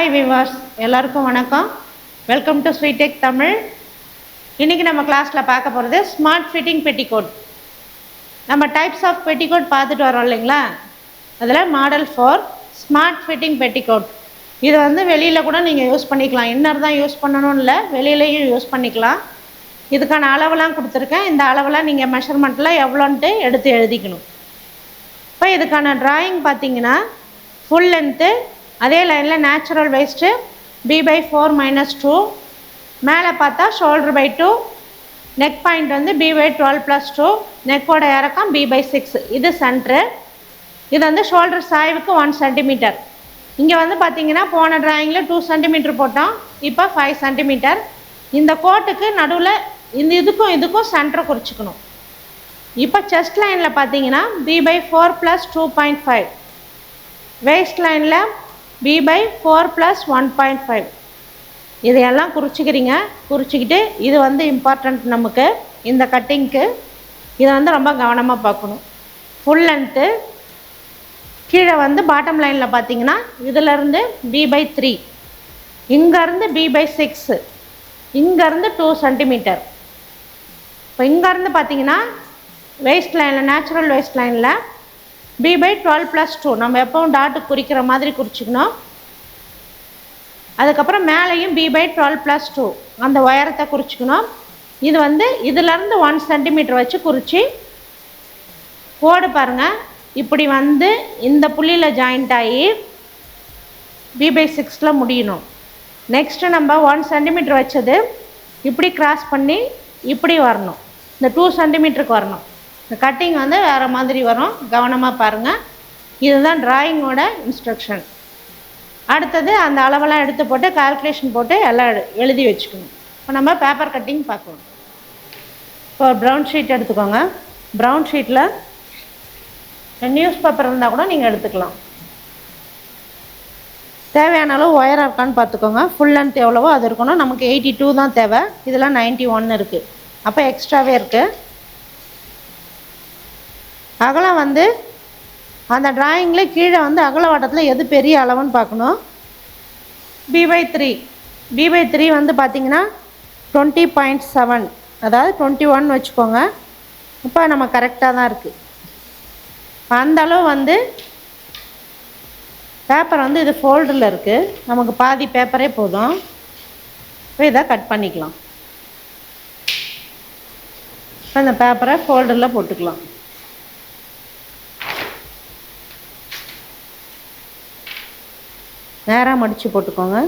Hi விவாஸ், எல்லாருக்கும் வணக்கம். வெல்கம் டு ஸ்வீடெக் தமிழ். இன்றைக்கி நம்ம கிளாஸில் பார்க்க போகிறது ஸ்மார்ட் ஃபிட்டிங் பெட்டிகோட். நம்ம டைப்ஸ் ஆஃப் பெட்டிகோட் பார்த்துட்டு வரோம் இல்லைங்களா? அதில் மாடல் 4 ஸ்மார்ட் ஃபிட்டிங் பெட்டிகோட். இது வெளியில் கூட நீங்கள் யூஸ் பண்ணிக்கலாம். இன்னர் தான் யூஸ் பண்ணணும் இல்லை, வெளியிலையும் யூஸ் பண்ணிக்கலாம். இதுக்கான அளவெல்லாம் கொடுத்துருக்கேன். இந்த அளவெல்லாம் நீங்கள் மெஷர்மெண்ட்டில் எவ்வளோன்ட்டு எடுத்து எழுதிக்கணும். இப்போ இதுக்கான ட்ராயிங் பார்த்தீங்கன்னா ஃபுல் லென்த்து, அதே லைனில் நேச்சுரல் வேஸ்ட்டு b/4 - 2, மேலே பார்த்தா shoulder by 2, neck point b/12 + 2, நெக்கோட இறக்கம் b/6. இது சென்ட்ரு. இது ஷோல்டர் சாய்வுக்கு 1 சென்டிமீட்டர். இங்கே பார்த்தீங்கன்னா போன ட்ராயிங்கில் 2 சென்டிமீட்டர் போட்டோம், இப்போ 5 சென்டிமீட்டர். இந்த கோட்டுக்கு நடுவில் இதுக்கும் சென்டரை குறிச்சிக்கணும். இப்போ செஸ்ட் லைனில் பார்த்தீங்கன்னா b/4 + 2.5, வேஸ்ட் லைனில் b/4 + 1.5. இதையெல்லாம் குறிச்சிக்கிறீங்க. குறிச்சிக்கிட்டு இது இம்பார்ட்டண்ட் நமக்கு இந்த கட்டிங்க்கு. இதை ரொம்ப கவனமாக பார்க்கணும். ஃபுல் லென்த்து கீழே பாட்டம் லைனில் பார்த்தீங்கன்னா இதிலேருந்து b/3, இங்கேருந்து b/6, இங்கேருந்து 2 சென்டிமீட்டர். இப்போ இங்கேருந்து பார்த்தீங்கன்னா வேஸ்ட் லைனில், நேச்சுரல் வேஸ்ட் லைனில் b/12 + 2 நம்ம எப்பவும் டாட்டு குறிக்கிற மாதிரி குறிச்சிக்கணும். அதுக்கப்புறம் மேலேயும் b/12 + 2 அந்த உயரத்தை குறிச்சிக்கணும். இது இதிலேருந்து 1 சென்டிமீட்டர் வச்சு குறித்து கோடு பாருங்கள். இப்படி இந்த புள்ளியில் ஜாயிண்ட் ஆகி b/6 முடியணும். நெக்ஸ்ட்டு நம்ம 1 சென்டிமீட்டர் வச்சது இப்படி கிராஸ் பண்ணி இப்படி வரணும், இந்த 2 சென்டிமீட்டருக்கு வரணும். இந்த கட்டிங் வேறு மாதிரி வரும், கவனமாக பாருங்கள். இதுதான் ட்ராயிங்கோட இன்ஸ்ட்ரக்ஷன். அடுத்தது அந்த அளவெல்லாம் எடுத்து போட்டு கால்குலேஷன் போட்டு எல்லாம் எழுதி வச்சுக்கணும். இப்போ நம்ம பேப்பர் கட்டிங் பார்க்கணும். இப்போ ப்ரௌன் ஷீட் எடுத்துக்கோங்க. ப்ரௌன் ஷீட்டில் நியூஸ் பேப்பர் இருந்தால் கூட நீங்கள் எடுத்துக்கலாம். தேவையான அளவு ஒயராக இருக்கான்னு பார்த்துக்கோங்க. ஃபுல் லென்த் எவ்வளவோ அது இருக்கணும். நமக்கு 82 தான் தேவை, இதில் 91 இருக்குது, அப்போ எக்ஸ்ட்ராவே இருக்குது. அகலம் அந்த ட்ராயிங்கில் கீழே அகல வட்டத்தில் எது பெரிய அளவுன்னு பார்க்கணும். b/3 பார்த்தீங்கன்னா 20.7, அதாவது 21 வச்சுக்கோங்க. இப்போ நம்ம கரெக்டாக தான் இருக்குது. அந்த அளவு பேப்பர் இது ஃபோல்டரில் இருக்குது, நமக்கு பாதி பேப்பரே போதும். இப்போ இதை கட் பண்ணிக்கலாம். இப்போ இந்த பேப்பரை ஃபோல்டரில் போட்டுக்கலாம். நேராக மடித்து போட்டுக்கோங்க.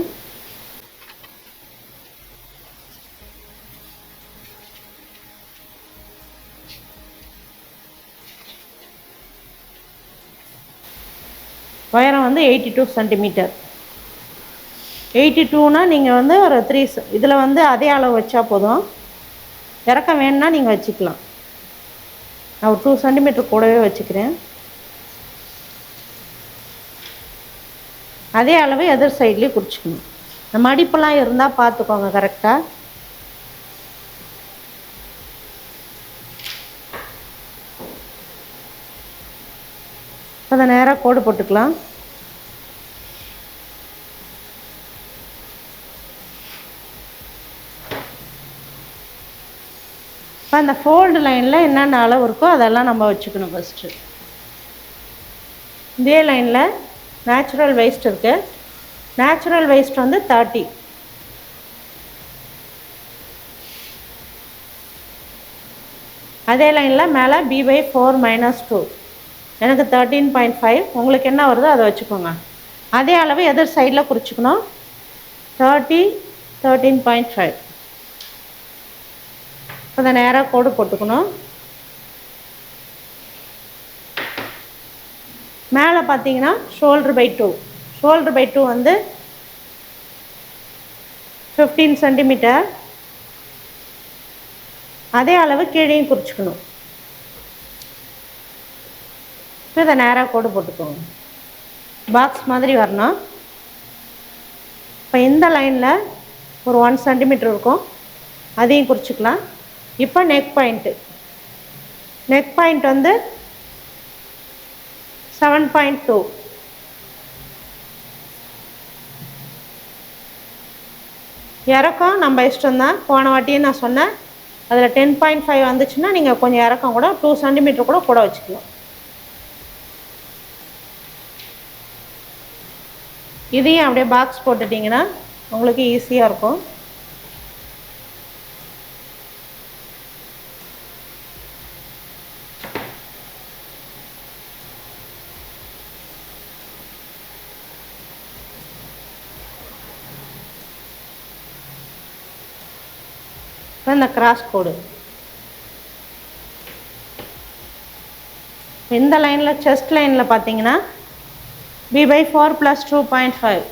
உயரம் 82 சென்டிமீட்டர். 82னா நீங்கள் ஒரு 3 இதில் அதே அளவு வச்சா போதும். இறக்கம் வேணும்னா நீங்கள் வச்சுக்கலாம். நான் ஒரு 2 சென்டிமீட்டர் கூடவே வச்சுக்கிறேன். அதே அளவு எதிர் சைட்லேயும் குறிச்சிக்கணும். இந்த மடிப்பெல்லாம் இருந்தால் பார்த்துக்கோங்க கரெக்டாக. அதை நேராக கோடு போட்டுக்கலாம். இப்போ அந்த ஃபோல்டு லைனில் என்னென்ன அளவு இருக்கோ அதெல்லாம் நம்ம வச்சுக்கணும் ஃபஸ்ட்டு. இதே லைனில் நேச்சுரல் வேஸ்ட் இருக்குது. Natural waste 30. அதே லைனில் மேலே b/4 - 2, எனக்கு 13.5. உங்களுக்கு என்ன வருதோ அதை வச்சுக்கோங்க. அதே அளவு எதிர் சைடில் குறிச்சிக்கணும். 30, 13.5. இப்போ நேராக கோடு போட்டுக்கணும். மேலே பார்த்தீங்கன்னா shoulder by 2, shoulder by 2 15 centimetre. அதே அளவு கீழேயும் குறிச்சிக்கணும். இப்போ இதை நேராக கோடு போட்டுக்கோங்க. பாக்ஸ் மாதிரி வரணும். இப்போ இந்த லைனில் ஒரு 1 சென்டிமீட்டர் இருக்கும், அதையும் குறிச்சிக்கலாம். இப்போ நெக் பாயிண்ட்டு 7.2. இறக்கம் நம்ம இஷ்டம்தான். போன வாட்டியே நான் சொன்னேன், அதில் 10.5 வந்துச்சுன்னா நீங்கள் கொஞ்சம் இறக்கம் கூட 2 சென்டிமீட்டர் கூட வச்சுக்கலாம். இதையும் அப்படியே பாக்ஸ் போட்டுட்டிங்கன்னா உங்களுக்கு ஈஸியாக இருக்கும். இந்த கிராஸ் கோடு இந்த லைனில் செஸ்ட் லைனில் பார்த்தீங்கன்னா b/4 + 2.5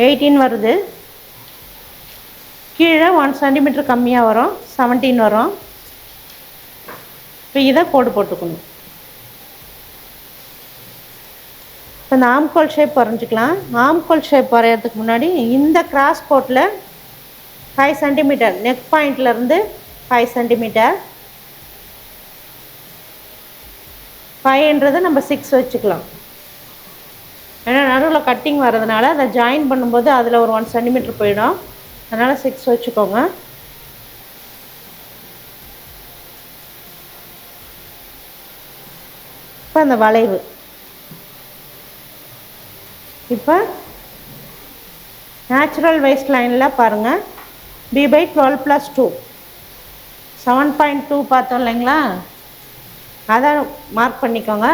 18 வருது. கீழே 1 சென்டிமீட்டர் கம்மியாக வரும், 17 வரும். இப்போ இதை கோடு போட்டுக்கணும். இப்போ இந்த ஆம்கோல் ஷேப் வரைஞ்சிக்கலாம். ஆம்கோல் ஷேப் வரைகிறதுக்கு முன்னாடி இந்த கிராஸ் கோட்டில் 5 சென்டிமீட்டர் நெக் பாயிண்ட்லேருந்து 5 சென்டிமீட்டர், 5ன்றது நம்ம 6 வச்சுக்கலாம். ஏன்னா நடுவில் கட்டிங் வர்றதுனால அதை ஜாயின் பண்ணும்போது அதில் ஒரு 1 சென்டிமீட்டர் போயிடும். அதனால் 6 வச்சுக்கோங்க. இப்போ அந்த வளைவு இப்போ நேச்சுரல் வேஸ்ட் லைனில் பாருங்கள், b/12 + 2 7.2 பார்த்தோம் இல்லைங்களா, அதை மார்க் பண்ணிக்கோங்க.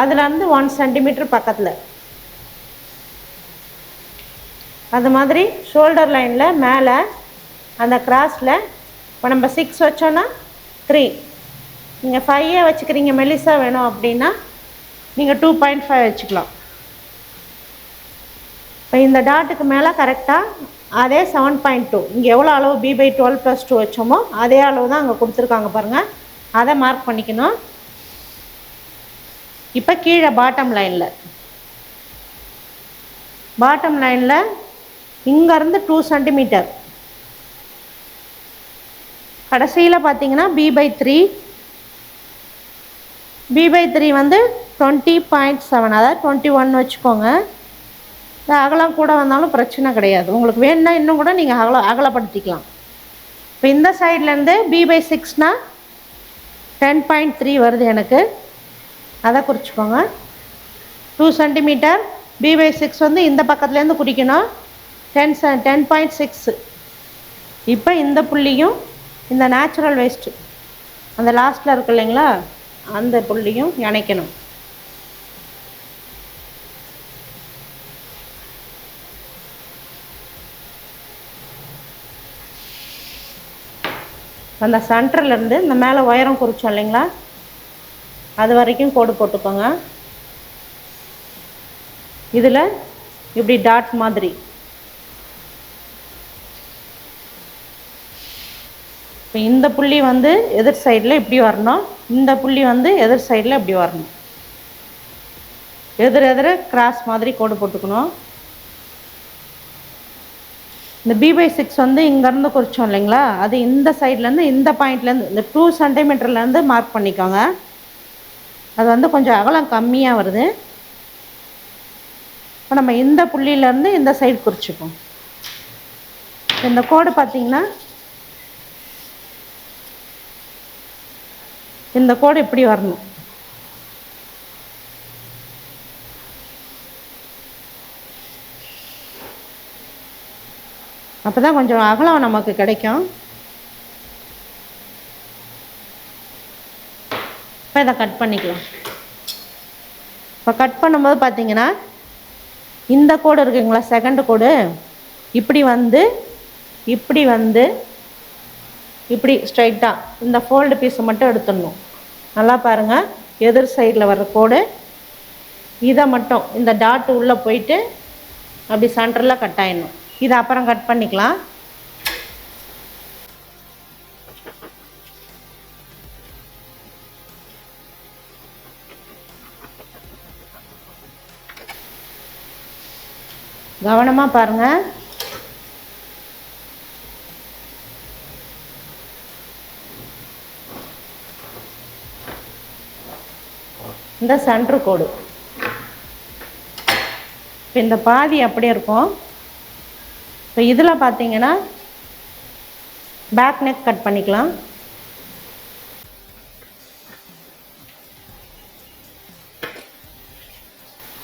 அதுலேருந்து 1 சென்டிமீட்டர் பக்கத்தில். அது மாதிரி ஷோல்டர் லைனில் மேலே அந்த கிராஸில் இப்போ நம்ம 6 வச்சோன்னா 3, நீங்கள் 5 வச்சுக்கிறீங்க மெலிசா வேணும் அப்படின்னா நீங்கள் 2.5 வச்சுக்கலாம். இப்போ இந்த டாட்டுக்கு மேலே கரெக்டாக அதே 7.2, இங்கே எவ்வளோ அளவு b/12 + 2 வச்சோமோ அதே அளவு தான் அங்கே கொடுத்துருக்காங்க பாருங்கள், அதை மார்க் பண்ணிக்கணும். இப்போ கீழே பாட்டம் லைனில் இங்கேருந்து 2 சென்டிமீட்டர், கடைசியில் பார்த்தீங்கன்னா b/3 வந்து 20.7, அதாவது 21 வச்சுக்கோங்க. அகலம் கூட வந்தாலும் பிரச்சனை கிடையாது, உங்களுக்கு வேணும்னா இன்னும் கூட நீங்கள் அகலப்படுத்திக்கலாம். இப்போ இந்த சைட்லேருந்து b/6னா 10.3 வருது எனக்கு, அதை குறிச்சிக்கோங்க. 2 சென்டிமீட்டர் b/6 வந்து இந்த பக்கத்துலேருந்து குறிக்கணும், 10.6. இப்போ இந்த புள்ளியும் இந்த நேச்சுரல் வேஸ்ட்டு அந்த லாஸ்ட்டில் இருக்கு இல்லைங்களா, அந்த புள்ளியும் இணைக்கணும். அந்த சென்டர்லேருந்து இந்த மேலே உயரம் குறித்தோம் இல்லைங்களா, அது வரைக்கும் கோடு போட்டுக்கோங்க. இதில் இப்படி டாட் மாதிரி இப்போ இந்த புள்ளி வந்து எதிர் சைடில் இப்படி வரணும், இந்த புள்ளி வந்து எதிர் சைடில் இப்படி வரணும். எதிர கிராஸ் மாதிரி கோடு போட்டுக்கணும். இந்த b/6 வந்து இங்கேருந்து குறித்தோம் இல்லைங்களா, அது இந்த சைட்லேருந்து இந்த பாயிண்ட்லேருந்து இந்த 2 சென்டிமீட்டர்லேருந்து மார்க் பண்ணிக்கோங்க. அது வந்து கொஞ்சம் அகலம் கம்மியாக வருது. இப்போ நம்ம இந்த புள்ளியிலேருந்து இந்த சைடு குறிச்சிப்போம். இந்த கோடு பார்த்திங்கன்னா இந்த கோடு இப்படி வரணும். அப்போ தான் கொஞ்சம் அகலம் நமக்கு கிடைக்கும். இப்போ இதை கட் பண்ணிக்கலாம். இப்போ கட் பண்ணும்போது பார்த்தீங்கன்னா இந்த கோடு இருக்குங்களா, செகண்ட் கோடு இப்படி வந்து இப்படி ஸ்ட்ரைட்டாக இந்த ஃபோல்டு பீஸை மட்டும் எடுத்துடணும். நல்லா பாருங்கள், எதிர் சைடில் வர்ற கோடு இதை மட்டும் இந்த டாட்டு உள்ளே போயிட்டு அப்படி சென்டரில் கட் ஆகிடணும். இதை அப்புறம் கட் பண்ணிக்கலாம். கவனமாக பாருங்கள். இந்த சென்டர் கோடு இப்போ இந்த பாதி அப்படியே இருக்கும். இப்போ இதில் பார்த்தீங்கன்னா பேக் நெக் கட் பண்ணிக்கலாம்.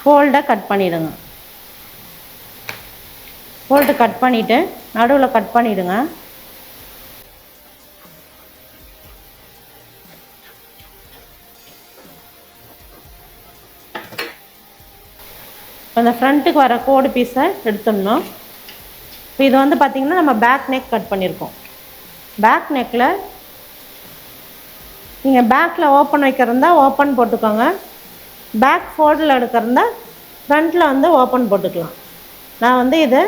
ஃபோல்டை கட் பண்ணிவிடுங்க. ஃபோல்டு கட் பண்ணிவிட்டு நடுவில் கட் பண்ணிவிடுங்க. அந்த ஃப்ரண்ட்டுக்கு வர கோடு பீஸை எடுத்துடணும். இப்போ இது வந்து பார்த்திங்கன்னா நம்ம பேக் நெக் கட் பண்ணியிருக்கோம். பேக் நெக்கில் நீங்கள் பேக்கில் ஓப்பன் வைக்கிறதா ஓப்பன் போட்டுக்கோங்க. பேக் ஃபோல்டில் எடுக்கிறதா ஃப்ரண்ட்டில் வந்து ஓப்பன் போட்டுக்கலாம். நான் வந்து இது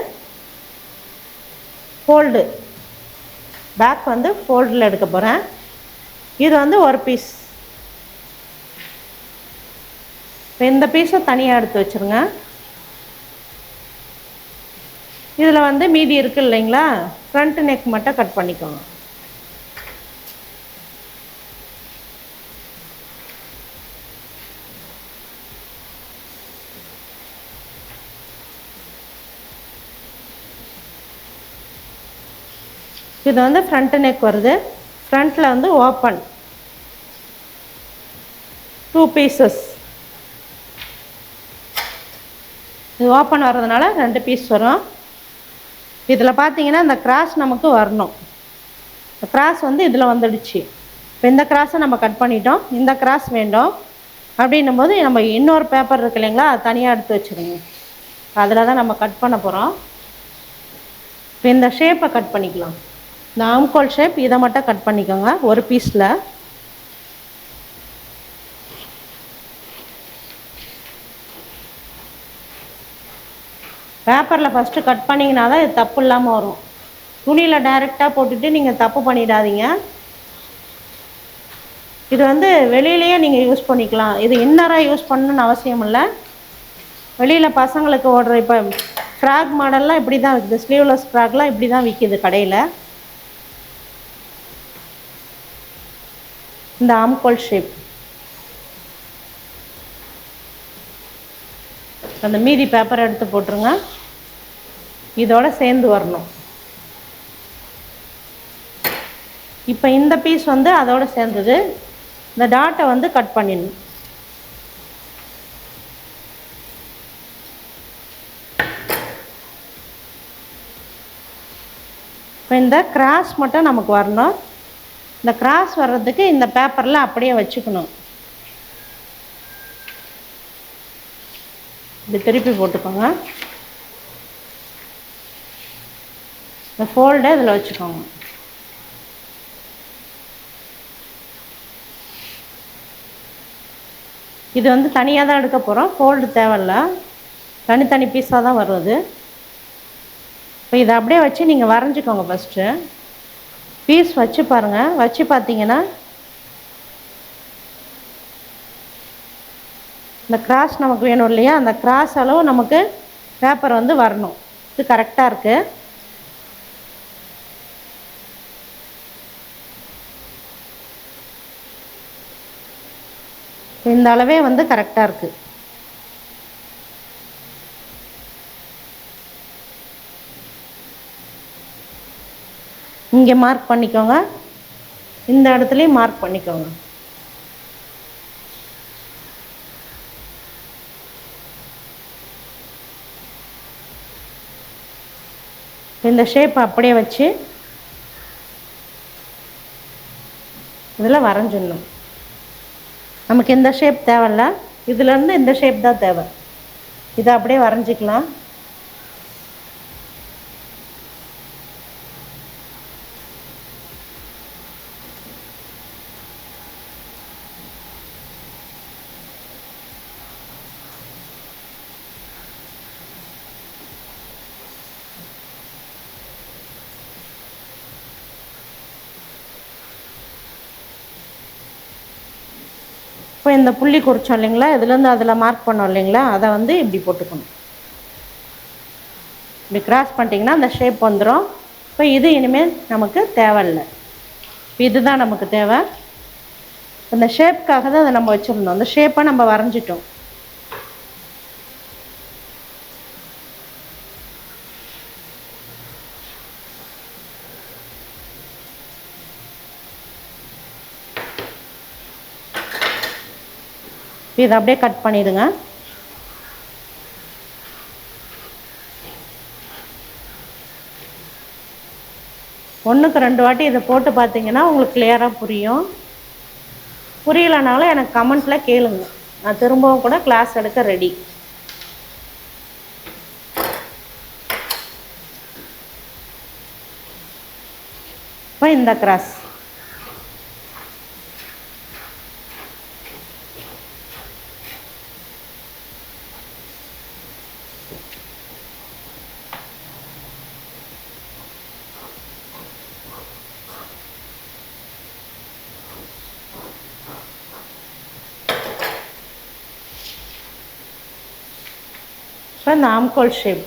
ஃபோல்டு பேக் வந்து ஃபோல்டில் எடுக்க போகிறேன். இது வந்து ஒரு பீஸ். இப்போ இந்த பீஸை தனியாக எடுத்து வச்சுருங்க. இதில் வந்து மீதி இருக்குது இல்லைங்களா, ஃப்ரண்ட் நெக் மட்டும் கட் பண்ணிக்கோங்க. இது வந்து ஃப்ரண்ட் நெக் வருது. ஃப்ரண்ட்டில் வந்து ஓப்பன் 2 பீசஸ். இது ஓப்பன் வர்றதுனால 2 பீஸ் வரும். இதில் பார்த்தீங்கன்னா இந்த கிராஸ் நமக்கு வரணும். இந்த கிராஸ் வந்து இதில் வந்துடுச்சு. இப்போ இந்த கிராஸை நம்ம கட் பண்ணிட்டோம். இந்த கிராஸ் வேண்டும் அப்படின்னும் போது நம்ம இன்னொரு பேப்பர் இருக்கு இல்லைங்களா, அது தனியாக எடுத்து வச்சுருங்க. அதில் தான் நம்ம கட் பண்ண போகிறோம். இப்போ இந்த ஷேப்பை கட் பண்ணிக்கலாம். இந்த ஆம்கோல் ஷேப் இதை மட்டும் கட் பண்ணிக்கோங்க ஒரு பீஸில். பேப்பரில் ஃபஸ்ட்டு கட் பண்ணிங்கன்னா தான் இது தப்பு இல்லாமல் வரும். துணியில் டைரெக்டாக போட்டுட்டு நீங்கள் தப்பு பண்ணிடாதீங்க. இது வந்து வெளியிலேயே நீங்கள் யூஸ் பண்ணிக்கலாம். இது இன்னராக யூஸ் பண்ணணுன்னு அவசியம் இல்லை. வெளியில் பசங்களுக்கு ஓடுற இப்போ ஃப்ராக் மாடல்லாம் இப்படி தான் விற்குது. ஸ்லீவ்லெஸ் ஃப்ராக்லாம் இப்படி தான் விற்கிது கடையில். இந்த ஆம்கோல் ஷேப் அந்த மீதி பேப்பரை எடுத்து போட்டுருங்க. இதோட சேர்ந்து வரணும். இப்போ இந்த பீஸ் வந்து அதோட சேர்ந்தது. இந்த டாட்டை வந்து கட் பண்ணிடணும். இப்போ இந்த கிராஸ் மட்டும் நமக்கு வரணும். இந்த கிராஸ் வர்றதுக்கு இந்த பேப்பரில் அப்படியே வச்சுக்கணும். இப்படி திருப்பி போட்டுக்கோங்க. இந்த ஃபோல்டை இதில் வச்சுக்கோங்க. இது வந்து தனியாக தான் எடுக்க போகிறோம். ஃபோல்டு தேவையில்ல, தனித்தனி பீஸாக தான் வருது. இப்போ இதை அப்படியே வச்சு நீங்கள் வரைஞ்சிக்கோங்க. ஃபஸ்ட்டு பீஸ் வச்சு பாருங்கள். வச்சு பார்த்தீங்கன்னா இந்த கிராஸ் நமக்கு வேணும் இல்லையா, அந்த கிராஸ் அளவு நமக்கு பேப்பர் வந்து வரணும். இது கரெக்டாக இருக்குது. இந்த அளவே வந்து கரெக்டாக இருக்குது. இங்கே மார்க் பண்ணிக்கோங்க. இந்த இடத்துலையும் மார்க் பண்ணிக்கோங்க. இந்த ஷேப் அப்படியே வச்சு இதில் வரைஞ்சிடணும். நமக்கு இந்த ஷேப் தேவையில்ல, இதுலேருந்து இந்த ஷேப் தான் தேவை. இதை அப்படியே வரைஞ்சிக்கலாம். இப்போ இந்த புள்ளி குறிச்சோம் இல்லைங்களா, இதுலேருந்து அதில் மார்க் பண்ணோம் இல்லைங்களா, அதை வந்து இப்படி போட்டுக்கணும். இப்படி கிராஸ் பண்ணிட்டீங்கன்னா அந்த ஷேப் வந்துடும். இப்போ இது இனிமேல் நமக்கு தேவையில்லை. இதுதான் நமக்கு தேவை. அந்த ஷேப்புக்காக தான் அதை நம்ம வச்சுருந்தோம். அந்த ஷேப்பை நம்ம வரைஞ்சிட்டோம். இதை அப்படியே கட் பண்ணிடுங்க. ஒன்றுக்கு 2 வாட்டி இதை போட்டு பார்த்தீங்கன்னா உங்களுக்கு கிளியராக புரியும். புரியலைனாலும் எனக்கு கமெண்ட்டில் கேளுங்க, நான் திரும்பவும் கூட கிளாஸ் எடுக்க ரெடி. இப்போ இந்த கிராஸ் இந்த ஆம்கோல் ஷேப்.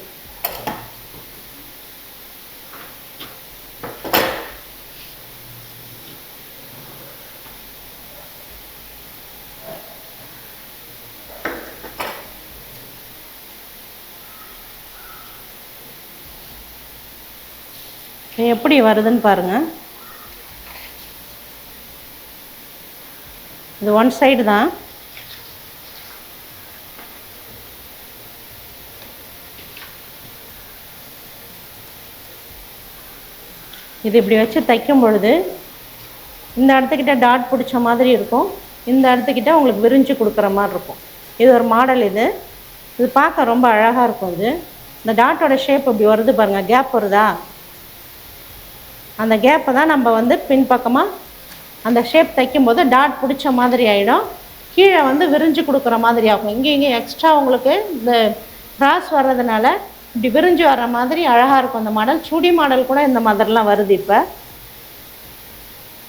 எப்படி வருதுன்னு பாருங்கள். இது ஒன் சைடு தான். இது இப்படி வச்சு தைக்கும் பொழுது இந்த இடத்துக்கிட்ட டாட் பிடிச்ச மாதிரி இருக்கும், இந்த இடத்துக்கிட்ட உங்களுக்கு விரிஞ்சு கொடுக்குற மாதிரி இருக்கும். இது ஒரு மாடல். இது பார்க்க ரொம்ப அழகாக இருக்கும். இந்த டாட்டோட ஷேப் இப்படி வருது பாருங்கள், கேப் வருதா? அந்த கேப்பை தான் நம்ம வந்து பின்பக்கமாக அந்த ஷேப் தைக்கும்போது டாட் பிடிச்ச மாதிரி ஆகிடும், கீழே வந்து விரிஞ்சு கொடுக்குற மாதிரி ஆகும். இங்கே எக்ஸ்ட்ரா உங்களுக்கு இந்த கிராஸ் வர்றதுனால இப்படி விரிஞ்சு வர்ற மாதிரி அழகாக இருக்கும் இந்த மாடல். சுடி மாடல் கூட இந்த மாதிரிலாம் வருது. இப்போ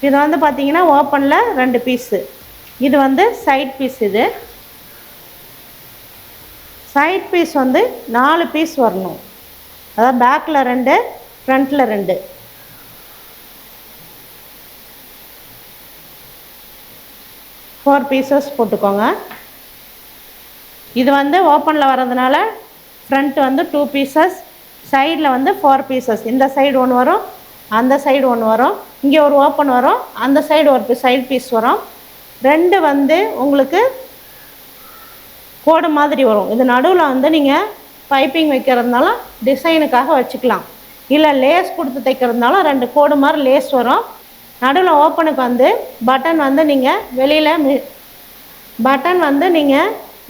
இது வந்து பார்த்திங்கன்னா ஓப்பனில் 2 பீஸு, இது வந்து சைட் பீஸ். இது சைட் பீஸ் வந்து 4 பீஸ் வரணும், அதாவது பேக்கில் 2, ஃப்ரண்ட்டில் 2. ஃபோர் பீசஸ் போட்டுக்கோங்க. இது வந்து ஓப்பனில் வர்றதுனால ஃப்ரண்ட் வந்து 2 பீசஸ், சைடில் வந்து 4 பீசஸ். இந்த சைடு ஒன்று வரும், அந்த சைடு ஒன்று வரும், இங்கே ஒரு ஓப்பன் வரும், அந்த சைடு ஒரு சைடு பீஸ் வரும். 2 வந்து உங்களுக்கு கோடு மாதிரி வரும். இது நடுவில் வந்து நீங்கள் பைப்பிங் வைக்கிறதுனால டிசைனுக்காக வச்சுக்கலாம், இல்லை லேஸ் கொடுத்து தைக்கிறதுனால 2 கோடு மாதிரி லேஸ் வரும். நடுவில் ஓப்பனுக்கு வந்து பட்டன் வந்து நீங்கள்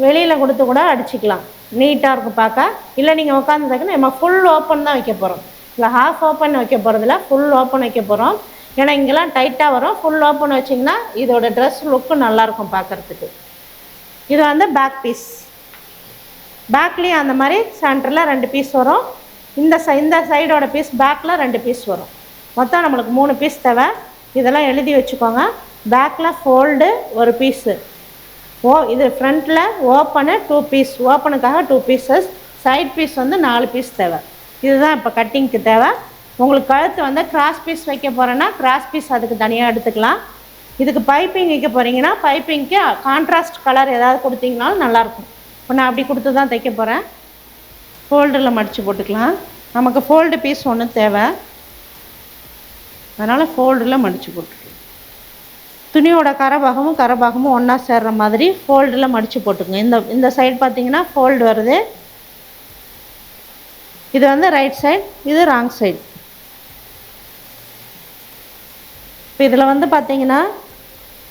வெளியில் கொடுத்து கூட அடிச்சிக்கலாம், நீட்டாக இருக்கும் பார்க்க. இல்லை நீங்கள் உட்காந்து தைக்கணும், நம்ம ஃபுல் ஓப்பன் தான் வைக்க போகிறோம், இல்லை ஹாஃப் ஓப்பன் வைக்க போகிறதில்ல, ஃபுல் ஓப்பன் வைக்க போகிறோம். ஏன்னா இங்கெல்லாம் டைட்டாக வரும். ஃபுல் ஓப்பன் வச்சிங்கன்னா இதோட ட்ரெஸ் லுக்கு நல்லாயிருக்கும் பார்க்குறதுக்கு. இது வந்து பேக் பீஸ். பேக்லேயும் அந்த மாதிரி சென்டரில் 2 பீஸ் வரும், இந்த சைடோட பீஸ் பேக்கில் 2 பீஸ் வரும். மொத்தம் நம்மளுக்கு 3 பீஸ் தேவை. இதெல்லாம் எழுதி வச்சுக்கோங்க. பேக்கில் ஃபோல்டு 1 பீஸு, இது ஃப்ரண்ட்டில் ஓப்பனு 2 பீஸ், ஓப்பனுக்காக 2 பீசஸ், சைட் பீஸ் வந்து 4 பீஸ் தேவை. இதுதான் இப்போ கட்டிங்க்கு தேவை. உங்களுக்கு கழுத்து வந்து கிராஸ் பீஸ் வைக்க போகிறேன்னா கிராஸ் பீஸ் அதுக்கு தனியாக எடுத்துக்கலாம். இதுக்கு பைப்பிங் வைக்க போகிறீங்கன்னா பைப்பிங்க்கு கான்ட்ராஸ்ட் கலர் ஏதாவது கொடுத்தீங்கனாலும் நல்லாயிருக்கும். இப்போ நான் அப்படி கொடுத்து தான் தைக்க போகிறேன். ஃபோல்டில் மடித்து போட்டுக்கலாம். நமக்கு ஃபோல்டு பீஸ் ஒன்று தேவை, அதனால் ஃபோல்டில் மடித்து போட்டுக்கலாம். துணியோட கரபாகமும் ஒன்றா சேர்ற மாதிரி ஃபோல்டில் மடித்து போட்டுங்க. இந்த சைடு பார்த்தீங்கன்னா ஃபோல்டு வருது, இது வந்து ரைட் சைடு, இது ராங் சைடு. இப்போ இதில் வந்து பார்த்தீங்கன்னா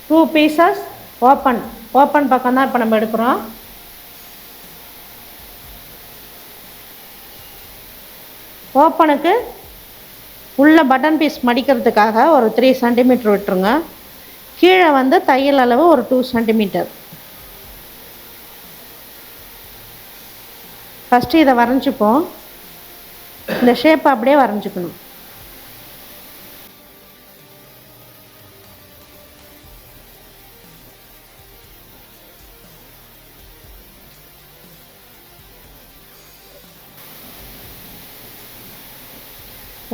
2 பீசஸ் ஓப்பன் பக்கம் தான் இப்போ நம்ம எடுக்கிறோம். ஓப்பனுக்கு உள்ள பட்டன் பீஸ் மடிக்கிறதுக்காக ஒரு 3 சென்டிமீட்டர் விட்டுருங்க. கீழே வந்து தையல் அளவு ஒரு 2 சென்டிமீட்டர். ஃபஸ்ட்டு இதை வரைஞ்சிப்போம். இந்த ஷேப்பை அப்படியே வரைஞ்சிக்கணும்.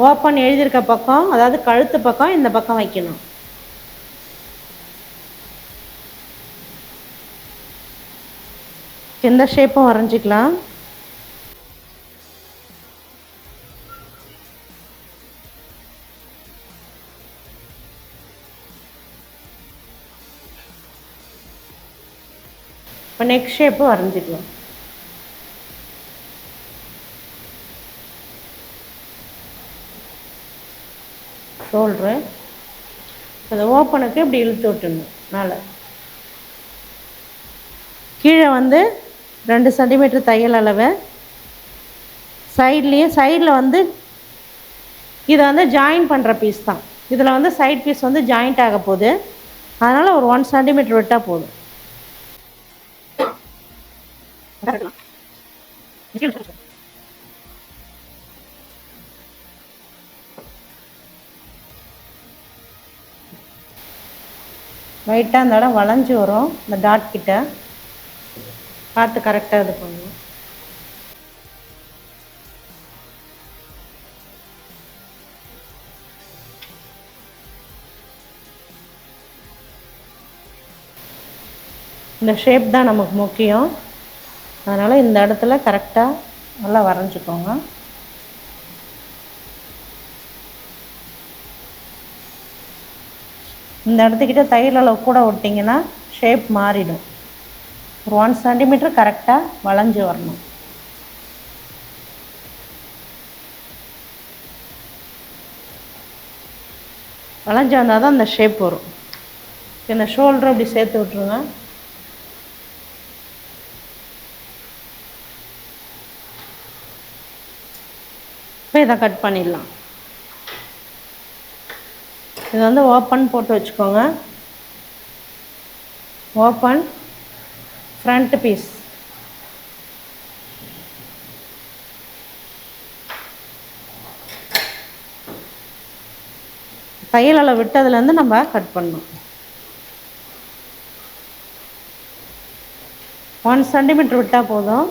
ஓப்பன் எழுதியிருக்க பக்கம், அதாவது கழுத்து பக்கம் இந்த பக்கம் வைக்கணும். எந்த ஷேப்பும் வரைஞ்சிக்கலாம். இப்போ நெக் ஷேப்பு வரைஞ்சிக்கலாம். ஷோல்ட்ரு அதை ஓப்பனுக்கு இப்படி இழுத்து விட்டுடணும். மேலே கீழே வந்து 2 சென்டிமீட்டர் தையல் அளவு. சைடில் வந்து இதை வந்து ஜாயின் பண்ணுற பீஸ் தான். இதில் வந்து சைட் பீஸ் வந்து ஜாயிண்ட் ஆக போகுது. அதனால் ஒரு 1 சென்டிமீட்டர் விட்டால் போதும். லைட்டாக அந்த இடம் வளைஞ்சி வரும். இந்த டாட் கிட்ட பார்த்து கரெக்டாக இது பண்ணணும். இந்த ஷேப் தான் நமக்கு முக்கியம். அதனால் இந்த இடத்துல கரெக்டாக நல்லா வரைஞ்சிக்கோங்க. இந்த இடத்துக்கிட்ட தையல் அளவு கூட விட்டிங்கன்னா ஷேப் மாறிடும். ஒரு 1 சென்டிமீட்டர் கரெக்டாக வளைஞ்சி வரணும். வளைஞ்சி வந்தால் தான் அந்த ஷேப் வரும். இந்த ஷோல்டர் அப்படி சேர்த்து விட்ருங்க. இப்போ இதை கட் பண்ணிடலாம். இது வந்து ஓப்பன் போட்டு வச்சுக்கோங்க. Open front piece. தையல் அளவு விட்டதுலேருந்து நம்ம கட் பண்ணணும். 1 சென்டிமீட்டர் விட்டால் போதும்.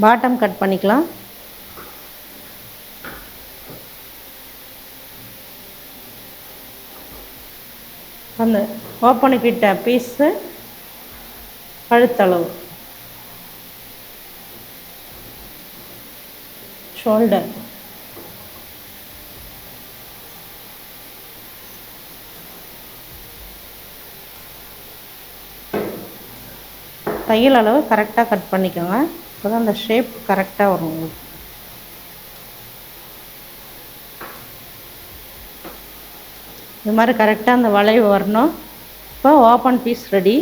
பாட்டம் கட் பண்ணிக்கலாம். அந்த ஓப்பனுக்கிட்ட பீஸு கழுத்தளவு, ஷோல்டர், தையல் அளவு கரெக்டாக கட் பண்ணிக்கோங்க. அப்போ தான் அந்த ஷேப் கரெக்டாக வரும் உங்களுக்கு. இது மாதிரி கரெக்டாக அந்த வளைவு வரணும். இப்போ ஓப்பன் பீஸ் ரெடி.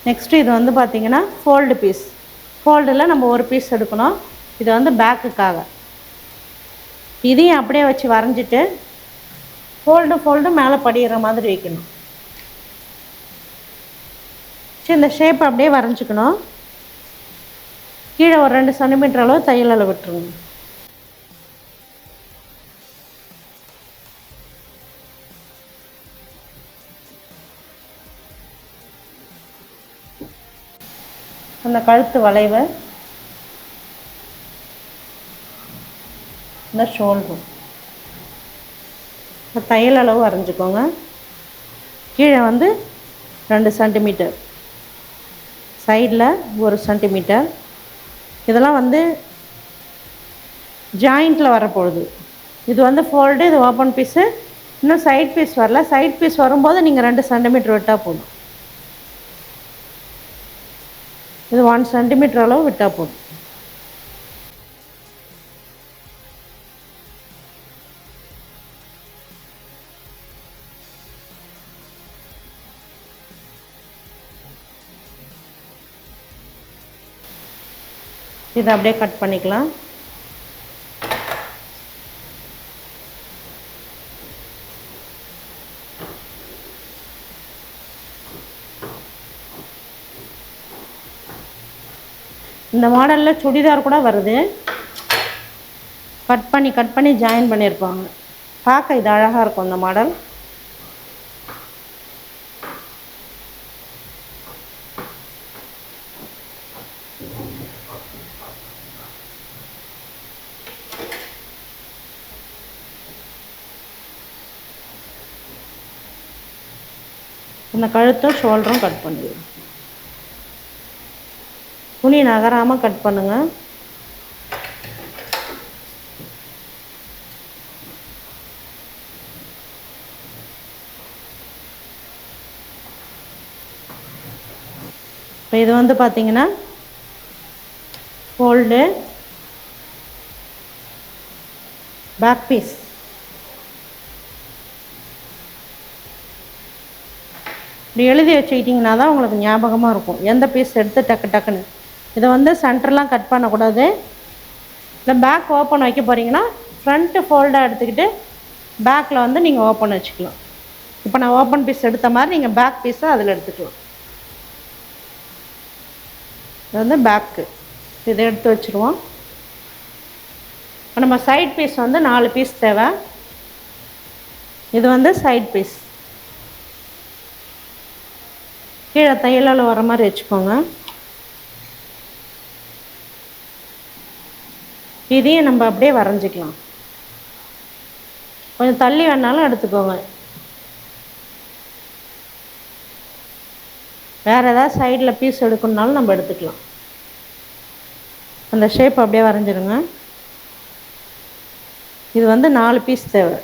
நெக்ஸ்ட்டு இது வந்து பார்த்திங்கன்னா ஃபோல்டு பீஸ். ஃபோல்டில் நம்ம ஒரு பீஸ் எடுக்கணும். இது வந்து பேக்குக்காக. இதையும் அப்படியே வச்சு வரைஞ்சிட்டு ஃபோல்டு மேலே படிகிற மாதிரி வைக்கணும். சரி, இந்த ஷேப் அப்படியே வரைஞ்சிக்கணும். கீழே ஒரு 2 சென்டிமீட்டர் அளவு தையல் அளவு விட்டுருங்க. அந்த கழுத்து வளைவு, இந்த ஷோல்டர், தையல் அளவு வரைஞ்சிக்கோங்க. கீழே வந்து 2 சென்டிமீட்டர், சைடில் 1 சென்டிமீட்டர். இதெல்லாம் வந்து ஜாயிண்டில் வரப்போகுது. இது வந்து ஃபோல்டு, இது ஓப்பன் பீஸு. இன்னும் சைட் பீஸ் வரல. சைட் பீஸ் வரும்போது நீங்கள் 2 சென்டிமீட்டர் விட்டால் போதும். இது 1 சென்டிமீட்டர் அளவு விட்டால் போதும். இதை அப்படியே கட் பண்ணிக்கலாம். இந்த மாடலில் சுடிதார் கூட வருது. கட் பண்ணி ஜாயின் பண்ணியிருப்பாங்க. பார்க்க இது அழகாக இருக்கும் இந்த மாடல். இந்த கழுத்தும் ஷோல்டரும் கட் பண்ணிடுவோம். துணி நகராமல் கட் பண்ணுங்கள். இது வந்து பார்த்தீங்கன்னா ஃபோல்டு பேக் பீஸ். இப்படி எழுதி வச்சுக்கிட்டிங்கன்னா தான் உங்களுக்கு ஞாபகமாக இருக்கும் எந்த பீஸ் எடுத்து டக்குன்னு. இதை வந்து சென்டர்லாம் கட் பண்ணக்கூடாது. இல்லை பேக் ஓப்பன் வைக்க போகிறீங்கன்னா ஃப்ரண்ட்டு ஃபோல்டாக எடுத்துக்கிட்டு பேக்கில் வந்து நீங்கள் ஓப்பன் வச்சுக்கலாம். இப்போ நான் ஓப்பன் பீஸ் எடுத்த மாதிரி நீங்கள் பேக் பீஸை அதில் எடுத்துக்கலாம். இது வந்து பேக்கு. இதை எடுத்து வச்சுருவோம். இப்போ நம்ம சைட் பீஸ் வந்து 4 பீஸ் தேவை. இது வந்து சைட் பீஸ். கீழே தையலால் வர மாதிரி வச்சுக்கோங்க. இதையும் நம்ம அப்படியே வரைஞ்சிக்கலாம். கொஞ்சம் தள்ளி வேணாலும் எடுத்துக்கோங்க. வேறு ஏதாவது சைடில் பீஸ் எடுக்கணுனாலும் நம்ம எடுத்துக்கலாம். அந்த ஷேப் அப்படியே வரைஞ்சிருங்க. இது வந்து 4 பீஸ் தேவை.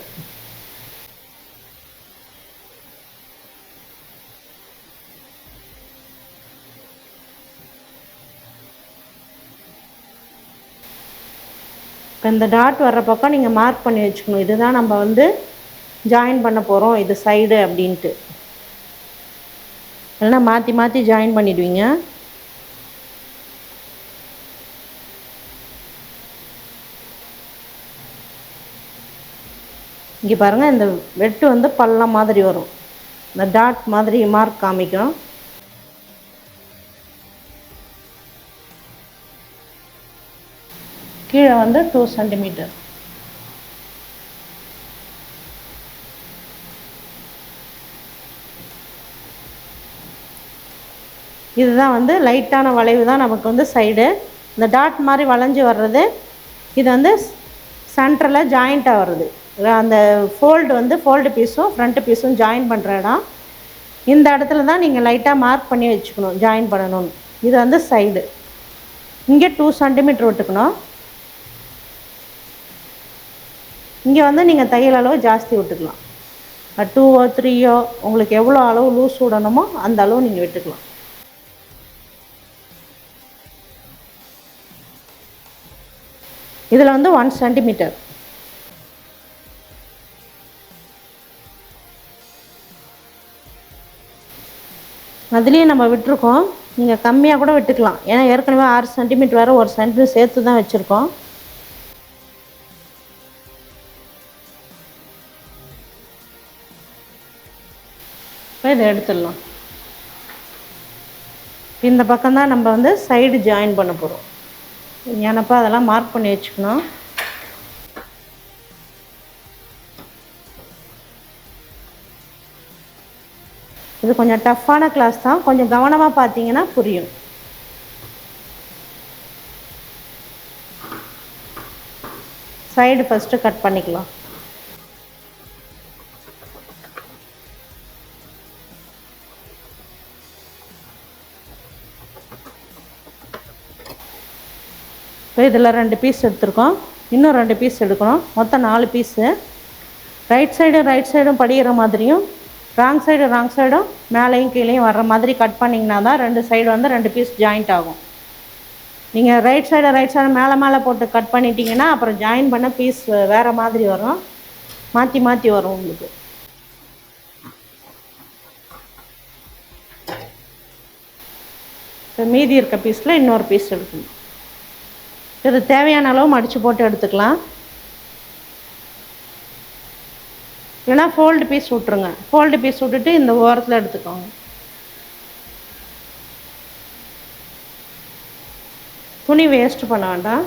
இப்போ இந்த டாட் வர்ற பக்கம் நீங்கள் மார்க் பண்ணி வச்சுக்கணும். இதுதான் நம்ம வந்து ஜாயின் பண்ண போகிறோம், இது சைடு அப்படின்ட்டு. இல்லைன்னா மாற்றி மாற்றி ஜாயின் பண்ணிடுவீங்க. இங்கே பாருங்கள், இந்த வெட்டு வந்து பள்ளம் மாதிரி வரும். இந்த டாட் மாதிரி மார்க் காமிக்கும். கீழே வந்து 2 சென்டிமீட்டர். இதுதான் வந்து லைட்டான வளைவு தான் நமக்கு வந்து சைடு. இந்த டாட் மாதிரி வளைஞ்சி வர்றது இது வந்து சென்டரில் ஜாயிண்ட்டாக வருது. அந்த ஃபோல்டு வந்து ஃபோல்டு பீஸும் ஃப்ரண்ட்டு பீஸும் ஜாயின் பண்ணுற இடம். இந்த இடத்துல தான் நீங்கள் லைட்டாக மார்க் பண்ணி வச்சுக்கணும் ஜாயின் பண்ணணும்னு. இது வந்து சைடு. இங்கே 2 சென்டிமீட்டர் விட்டுக்கணும். இங்கே வந்து நீங்கள் தையல் அளவு ஜாஸ்தி விட்டுக்கலாம். 2ஓ 3ஓ உங்களுக்கு எவ்வளோ அளவு லூஸ் விடணுமோ அந்த அளவு நீங்கள் விட்டுக்கலாம். இதில் வந்து 1 சென்டிமீட்டர். அதுலேயும் நம்ம விட்டுருக்கோம். நீங்கள் கம்மியாக கூட விட்டுக்கலாம். ஏன்னா ஏற்கனவே 6 சென்டிமீட்டர் வேறு 1 சென்டிமீட்டர் சேர்த்து தான் வச்சுருக்கோம். இப்போ இதை எடுத்துடலாம். இந்த பக்கம்தான் நம்ம வந்து சைடு ஜாயின் பண்ண போகிறோம். ஏன்னப்பா அதெல்லாம் மார்க் பண்ணி வச்சுக்கணும். இது கொஞ்சம் டஃப்பான கிளாஸ் தான். கொஞ்சம் கவனமாக பார்த்தீங்கன்னா புரியும். சைடு ஃபஸ்ட்டு கட் பண்ணிக்கலாம். இப்போ இதில் 2 பீஸ் எடுத்துருக்கோம். இன்னும் 2 பீஸ் எடுக்கணும். மொத்தம் 4 பீஸு. ரைட் சைடும் படிக்கிற மாதிரியும் ராங் சைடும் மேலேயும் கீழேயும் வர்ற மாதிரி கட் பண்ணிங்கன்னா தான் 2 சைடு வந்து 2 பீஸ் ஜாயிண்ட் ஆகும். நீங்கள் ரைட் சைடு மேலே போட்டு கட் பண்ணிட்டீங்கன்னா அப்புறம் ஜாயின் பண்ண பீஸ் வேறு மாதிரி வரும், மாற்றி வரும் உங்களுக்கு. இப்போ மீதி இருக்க பீஸில் இன்னொரு பீஸ் எடுக்கணும். இது தேவையான அளவு மடித்து போட்டு எடுத்துக்கலாம். இல்லைனா ஃபோல்டு பீஸ் விட்ருங்க. ஃபோல்டு பீஸ் விட்டுட்டு இந்த ஓரத்தில் எடுத்துக்கோங்க. துணி வேஸ்ட்டு பண்ண வேண்டாம்.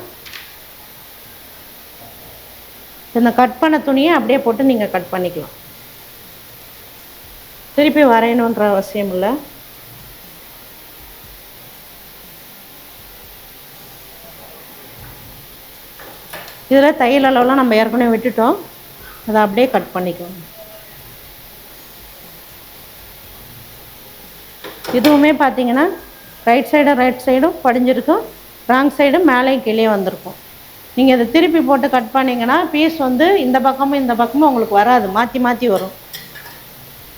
இந்த கட் பண்ண துணியை அப்படியே போட்டு நீங்கள் கட் பண்ணிக்கலாம். திருப்பி வரையணுன்ற அவசியம் இல்லை. இதில் தையல் அளவுலாம் நம்ம ஏற்கனவே விட்டுட்டோம். அதை அப்படியே கட் பண்ணிக்கோங்க. இதுவுமே பார்த்தீங்கன்னா ரைட் சைடும் படிஞ்சிருக்கும், ராங் சைடும் மேலேயும் கீழே வந்திருக்கும். நீங்கள் அதை திருப்பி போட்டு கட் பண்ணிங்கன்னா பீஸ் வந்து இந்த பக்கமும் உங்களுக்கு வராது, மாற்றி வரும்.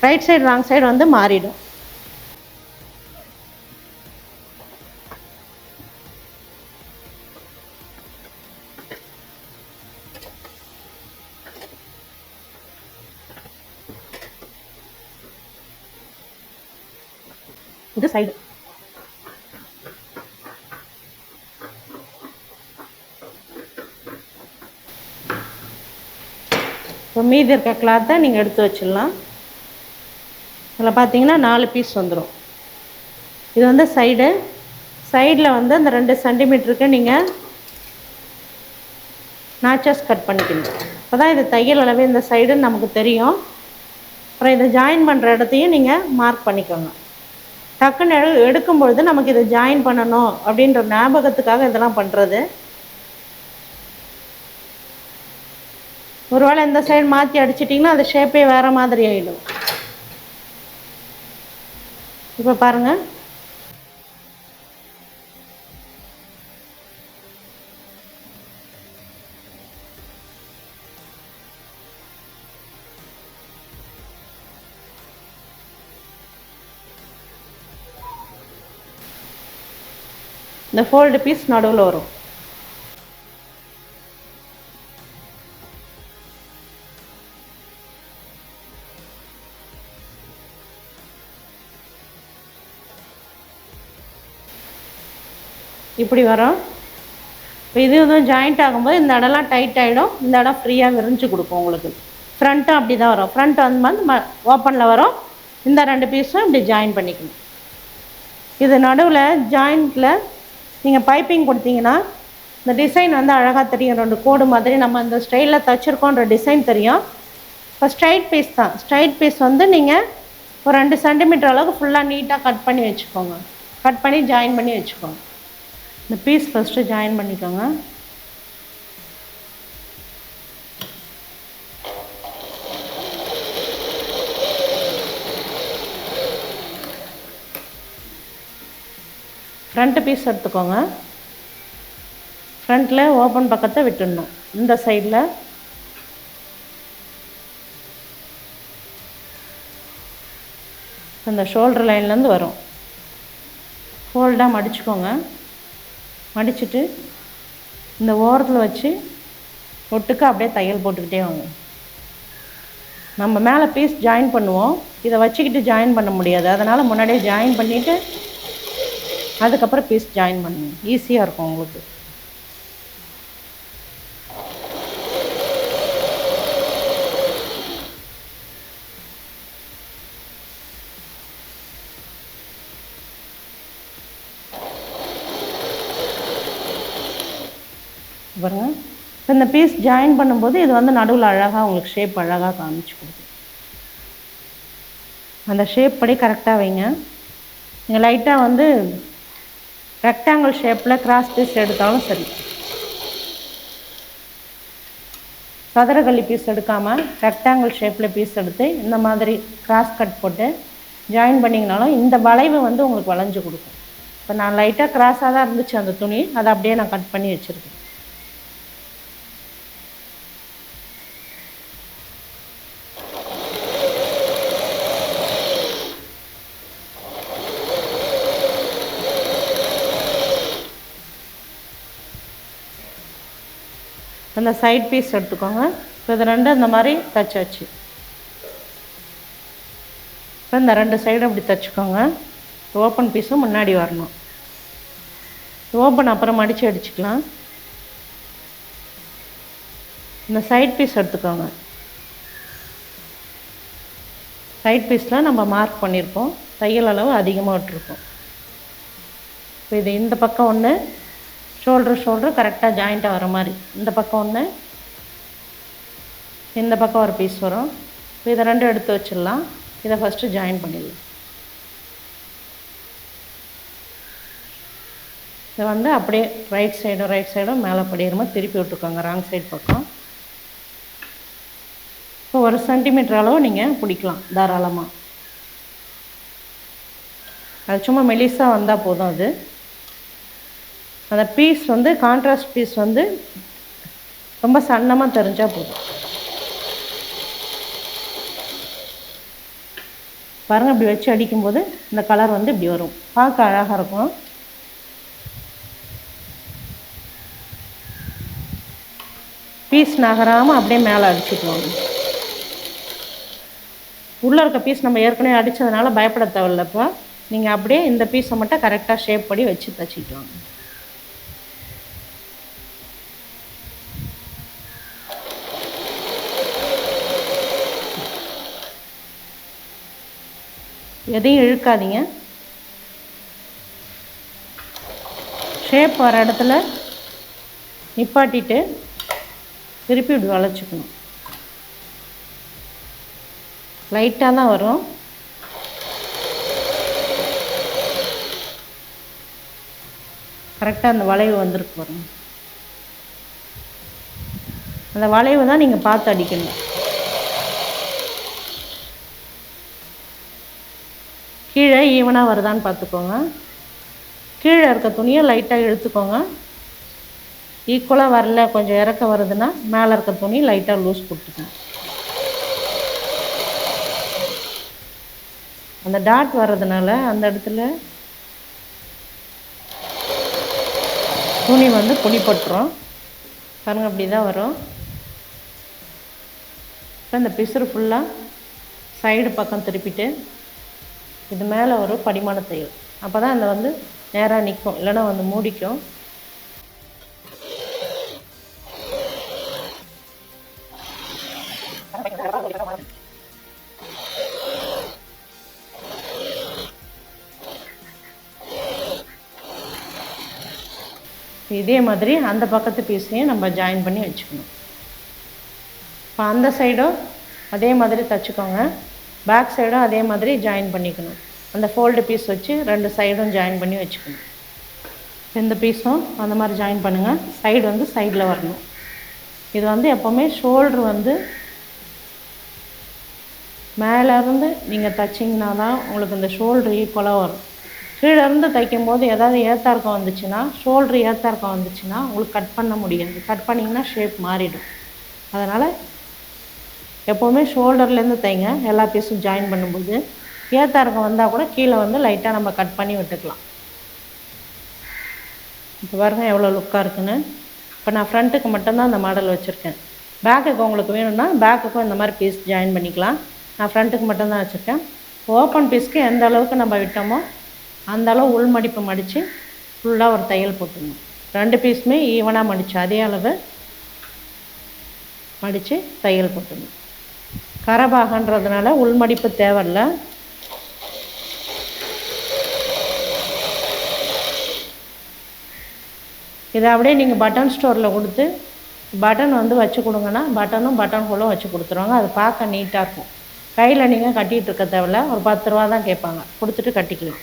ரைட் சைடு ராங் சைடு வந்து மாறிடும். இது சைடு. இப்போ மீதி இருக்க கிளாத்தை நீங்கள் எடுத்து வச்சிடலாம். இதில் பார்த்தீங்கன்னா 4 பீஸ் வந்துடும். இது வந்து சைடில் வந்து அந்த 2 சென்டிமீட்டருக்கு நீங்கள் நாச்சஸ் கட் பண்ணிக்கணும். அப்போ தான் இது தையல் அளவு இந்த சைடுன்னு நமக்கு தெரியும். அப்புறம் இதை ஜாயின் பண்ணுற இடத்தையும் நீங்கள் மார்க் பண்ணிக்கோங்க. டக்குன்னு எடுக்கும்பொழுது நமக்கு இதை ஜாயின் பண்ணணும் அப்படின்ற ஞாபகத்துக்காக இதெல்லாம் பண்ணுறது. ஒருவேளை இந்த சைடு மாற்றி அடிச்சிட்டிங்கன்னா அது ஷேப்பே வேறு மாதிரி ஆகிடும். இப்போ பாருங்கள், இந்த ஃபோல்டு பீஸ் நடுவில் வரும். இப்படி வரும். இப்போ இதுவும் ஜாயிண்ட் ஆகும்போது இந்த இடம்லாம் டைட் ஆகிடும், இந்த இடம் ஃப்ரீயாக விரிஞ்சு கொடுக்கும் உங்களுக்கு. ஃப்ரண்ட்டும் அப்படி தான் வரும். ஃப்ரண்ட் வந்து ஓப்பனில் வரும். இந்த 2 பீஸும் இப்படி ஜாயின் பண்ணிக்கணும். இது நடுவில் ஜாயிண்டில் நீங்கள் பைப்பிங் கொடுத்தீங்கன்னா இந்த டிசைன் வந்து அழகாக தெரியும். 2 கோடு மாதிரி நம்ம இந்த ஸ்டைலில் தைச்சிருக்கோன்ற டிசைன் தெரியும். இப்போ ஸ்ட்ரைட் பீஸ் தான். ஸ்ட்ரைட் பீஸ் வந்து நீங்கள் ஒரு 2 சென்டிமீட்டர் அளவுக்கு ஃபுல்லாக நீட்டாக கட் பண்ணி வச்சுக்கோங்க. கட் பண்ணி ஜாயின் பண்ணி வச்சுக்கோங்க. இந்த பீஸ் ஃபஸ்ட்டு ஜாயின் பண்ணிக்கோங்க. ஃப்ரண்ட்டு பீஸ் எடுத்துக்கோங்க. ஃப்ரண்ட்டில் ஓப்பன் பக்கத்தை விட்டுடணும். இந்த சைடில் இந்த ஷோல்டர் லைன்லேருந்து வரும். ஃபோல்டாக மடிச்சுக்கோங்க. மடிச்சுட்டு இந்த ஓரத்தில் வச்சு ஒட்டுக்கு அப்படியே தையல் போட்டுக்கிட்டே வாங்க. நம்ம மேலே பீஸ் ஜாயின் பண்ணுவோம், இதை வச்சுக்கிட்டு ஜாயின் பண்ண முடியாது. அதனால் முன்னாடியே ஜாயின் பண்ணிவிட்டு அதுக்கப்புறம் பீஸ் ஜாயின் பண்ணுங்க. ஈஸியாக இருக்கும் உங்களுக்கு. பாருங்க, இப்போ இந்த பீஸ் ஜாயின் பண்ணும்போது இது வந்து நடுவில் அழகாக உங்களுக்கு ஷேப் அழகாக காமிச்சு கொடுக்கும். அந்த ஷேப் படி கரெக்டாக வைங்க. நீங்கள் லைட்டாக வந்து ரெக்டாங்கிள் ஷேப்பில் கிராஸ் பீஸ் எடுத்தாலும் சரி, சதுரகல்லி பீஸ் எடுக்காமல் ரெக்டாங்கிள் ஷேப்பில் பீஸ் எடுத்து இந்த மாதிரி கிராஸ் கட் போட்டு ஜாயின் பண்ணிங்கனாலும் இந்த வளைவு வந்து உங்களுக்கு வளைஞ்சு கொடுக்கும். இப்போ நான் லைட்டாக கிராஸாக தான் இருந்துச்சு அந்த துணி, அதை அப்படியே நான் கட் பண்ணி வச்சுருக்கேன். அந்த சைட் பீஸ் எடுத்துக்கோங்க. இப்போ இது 2 இந்த மாதிரி தைச்சாச்சு. இப்போ இந்த 2 சைடும் அப்படி தைச்சிக்கோங்க. ஓப்பன் பீஸும் முன்னாடி வரணும். ஓப்பன் அப்புறம் மடித்து அடிச்சுக்கலாம். இந்த சைட் பீஸ் எடுத்துக்கோங்க. சைட் பீஸில் நம்ம மார்க் பண்ணியிருப்போம், தையல் அளவு அதிகமாக விட்டுருக்கோம். இப்போ இது இந்த பக்கம் ஒன்று, ஷோல்டர் கரெக்டாக ஜாயிண்ட்டாக வர மாதிரி இந்த பக்கம் ஒன்று, இந்த பக்கம் ஒரு பீஸ் வரும். இப்போ இதை 2 எடுத்து வச்சிடலாம். இதை ஃபஸ்ட்டு ஜாயின் பண்ணிடலாம். இதை வந்து அப்படியே ரைட் சைடும் மேலே படிக்கிற மாதிரி திருப்பி விட்டுருக்கோங்க, ராங் சைடு பக்கம். இப்போ 1 சென்டிமீட்டர் அளவு நீங்கள் பிடிக்கலாம் தாராளமாக. அது சும்மா மெலிசாக வந்தால் போதும். அது அந்த பீஸ் வந்து கான்ட்ராஸ்ட் பீஸ் வந்து ரொம்ப சன்னமாக தெரிஞ்சால் போதும். பாருங்கள், இப்படி வச்சு அடிக்கும்போது இந்த கலர் வந்து இப்படி வரும், பார்க்க அழகாக இருக்கும். பீஸ் நகராமல் அப்படியே மேலே அடிச்சுக்குவாங்க. உள்ளே இருக்க பீஸ் நம்ம ஏற்கனவே அடித்ததுனால பயப்பட தேவையில்ல. இப்போ நீங்கள் அப்படியே இந்த பீஸை மட்டும் கரெக்டாக ஷேப் பண்ணி வச்சு தச்சிட்டு வாங்க. எதையும் இழுக்காதீங்க. ஷேப் வர இடத்துல நிப்பாட்டிட்டு திருப்பி இப்படி வளைச்சிக்கணும். லைட்டாக தான் வரும். கரெக்டாக அந்த வளைவு வந்துருக்கு பாருங்க. அந்த வளைவு தான் நீங்கள் பார்த்து அடிக்கணும். கீழே ஈவனாக வருதான்னு பார்த்துக்கோங்க. கீழே இருக்க துணியை லைட்டாக இழுத்துக்கோங்க. ஈக்குவலாக வரல, கொஞ்சம் இறக்க வருதுன்னா மேலே இருக்க துணி லைட்டாக லூஸ் கொடுத்துக்கணும். அந்த டாட் வர்றதுனால அந்த இடத்துல துணி வந்து புடிப்பட்டுரும் பாருங்கள். அப்படி தான் வரும். இப்போ இந்த பிசுறு ஃபுல்லாக சைடு பக்கம் திருப்பிட்டு இது மேலே ஒரு படிமான தையல். அப்போ தான் அந்த வந்து நேராக நிற்கும், இல்லைன்னா வந்து மூடிக்கும். இதே மாதிரி அந்த பக்கத்து பீஸையும் நம்ம ஜாயின் பண்ணி வச்சுக்கணும். இப்போ அந்த சைடும் அதே மாதிரி தைச்சிக்கோங்க. பேக் சைடும் அதே மாதிரி ஜாயின் பண்ணிக்கணும். அந்த ஃபோல்டு பீஸ் வச்சு 2 சைடும் ஜாயின் பண்ணி வச்சுக்கணும். இந்த பீஸும் அந்த மாதிரி ஜாயின் பண்ணுங்கள். சைடு வந்து சைடில் வரணும். இது வந்து எப்போவுமே ஷோல்ட்ரு வந்து மேலேருந்து நீங்கள் தைச்சிங்கன்னா தான் உங்களுக்கு இந்த ஷோல்ட்ரு ஈக்குவலாக வரும். கீழேருந்து தைக்கும் போது ஏதாவது ஏத்தார்க்கம் வந்துச்சுன்னா, ஷோல்ட்ரு ஏத்தார்க்கம் வந்துச்சுன்னா உங்களுக்கு கட் பண்ண முடியாது. கட் பண்ணிங்கன்னா ஷேப் மாறிடும். அதனால் எப்போவுமே ஷோல்டர்லேருந்து தைங்க. எல்லா பீஸும் ஜாயின் பண்ணும்போது ஏத்தார்க்கம் வந்தால் கூட கீழே வந்து லைட்டாக நம்ம கட் பண்ணி விட்டுக்கலாம். இப்போ பாருங்கள் எவ்வளோ லுக்காக இருக்குன்னு. இப்போ நான் ஃப்ரண்ட்டுக்கு மட்டும்தான் அந்த மாடல் வச்சுருக்கேன். பேக்குக்கு உங்களுக்கு வேணும்னா பேக்குக்கும் இந்த மாதிரி பீஸ் ஜாயின் பண்ணிக்கலாம். நான் ஃப்ரண்ட்டுக்கு மட்டும்தான் வச்சுருக்கேன். ஓப்பன் பீஸ்க்கு எந்த அளவுக்கு நம்ம விட்டோமோ அந்த அளவு உள் மடிப்பு மடித்து ஃபுல்லாக ஒரு தையல் போட்டுடணும். 2 பீஸுமே ஈவனாக மடித்து அதே அளவு மடித்து தையல் போட்டுடணும். கரபாகன்றதுனால உள் மடிப்பு தேவையில்லை. இதை அப்படியே நீங்கள் பட்டன் ஸ்டோரில் கொடுத்து பட்டன் வந்து வச்சு கொடுங்கன்னா பட்டனும் பட்டன் ஹோலும் வச்சு கொடுத்துருவாங்க. அது பார்க்க நீட்டாக இருக்கும். கையில் நீங்கள் கட்டிகிட்டு இருக்க தேவையில்ல. ஒரு 10 ரூபா தான் கேட்பாங்க, கொடுத்துட்டு கட்டிக்கலாம்.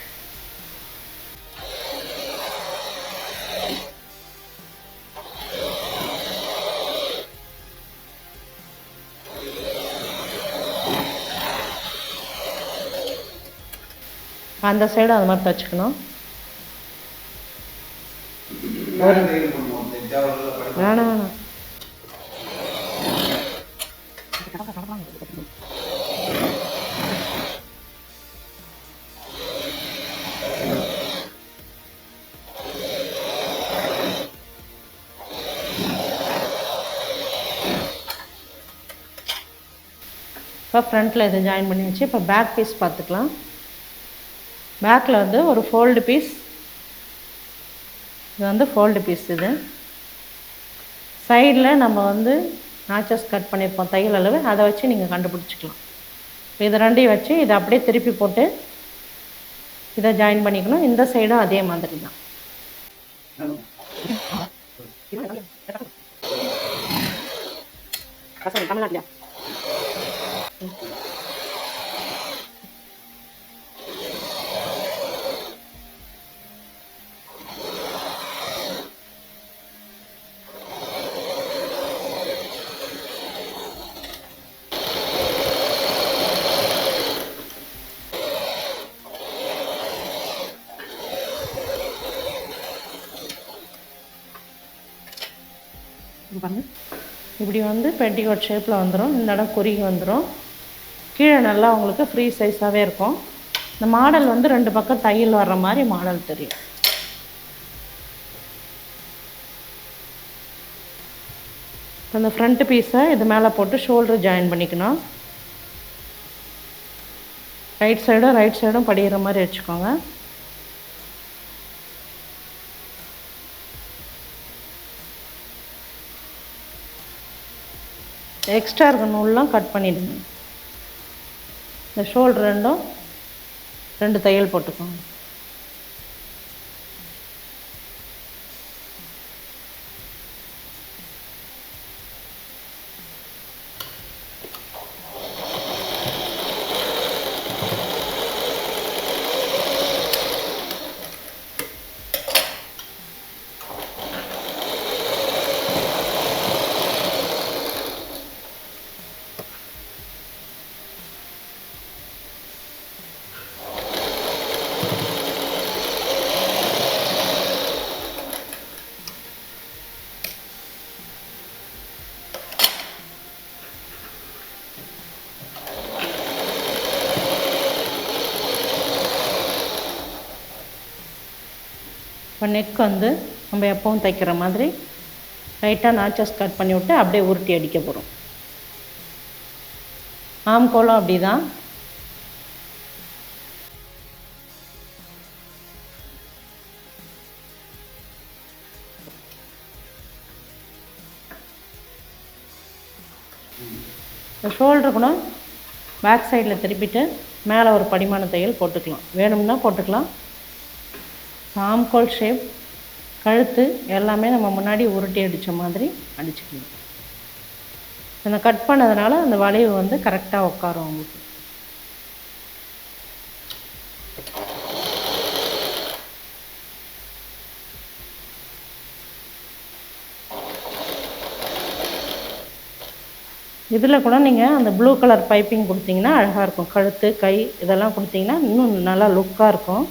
அந்த சைடு அது மாதிரி தைச்சிக்கணும். வேணாம் இப்போ ஃப்ரண்ட்டில் இதை ஜாயின் பண்ணியாச்சு. இப்போ பேக் பீஸ் பார்த்துக்கலாம். பேக்கில் வந்து ஒரு ஃபோல்டு பீஸ், இது வந்து ஃபோல்டு பீஸ். இது சைடில் நம்ம வந்து நாச்சஸ் கட் பண்ணியிருப்போம் தையல் அளவு, அதை வச்சு நீங்கள் கண்டுபிடிச்சிக்கலாம். இதை 2ஐயும் வச்சு இதை அப்படியே திருப்பி போட்டு இதை ஜாயின் பண்ணிக்கணும். இந்த சைடும் அதே மாதிரி தான். தமிழ்நாட்டில் இப்படி வந்து பெட்டிகோட் ஷேப்பில் வந்துடும். இந்த இடம் குறுகி வந்துடும். கீழே நல்லா உங்களுக்கு ஃப்ரீ சைஸாகவே இருக்கும். இந்த மாடல் வந்து 2 பக்கம் தையல் வர்ற மாதிரி மாடல் தெரியும். அந்த ஃப்ரண்ட் பீஸை இது மேலே போட்டு ஷோல்டர் ஜாயின் பண்ணிக்கணும். ரைட் சைடும் படிகிற மாதிரி வச்சுக்கோங்க. எக்ஸ்ட்ரா இருக்க நூல்லாம் கட் பண்ணிவிடுங்க. இந்த ஷோல்டர் ரெண்டும் 2 தையல் போட்டுக்கோங்க. இப்போ நெக் வந்து நம்ம எப்பவும் தைக்கிற மாதிரி லைட்டாக நாச்சஸ் கட் பண்ணி விட்டு அப்படியே உருட்டி அடிக்க போகிறோம். ஆம்கோலும் அப்படி தான். இந்த ஷோல்டர் கூட பேக் சைடில் திருப்பிட்டு மேலே ஒரு படிமான தையல் போட்டுக்கலாம். வேணும்னா போட்டுக்கலாம். ஆம்கோல் ஷேப், கழுத்து எல்லாமே நம்ம முன்னாடி உருட்டி அடித்த மாதிரி அடிச்சுக்கலாம். நான் கட் பண்ணதுனால அந்த வளைவு வந்து கரெக்டாக உட்காரும் உங்களுக்கு. இதில் கூட நீங்கள் அந்த ப்ளூ கலர் பைப்பிங் கொடுத்தீங்கன்னா அழகாக இருக்கும். கழுத்து, கை இதெல்லாம் கொடுத்தீங்கன்னா இன்னும் நல்லா லுக்காக இருக்கும்.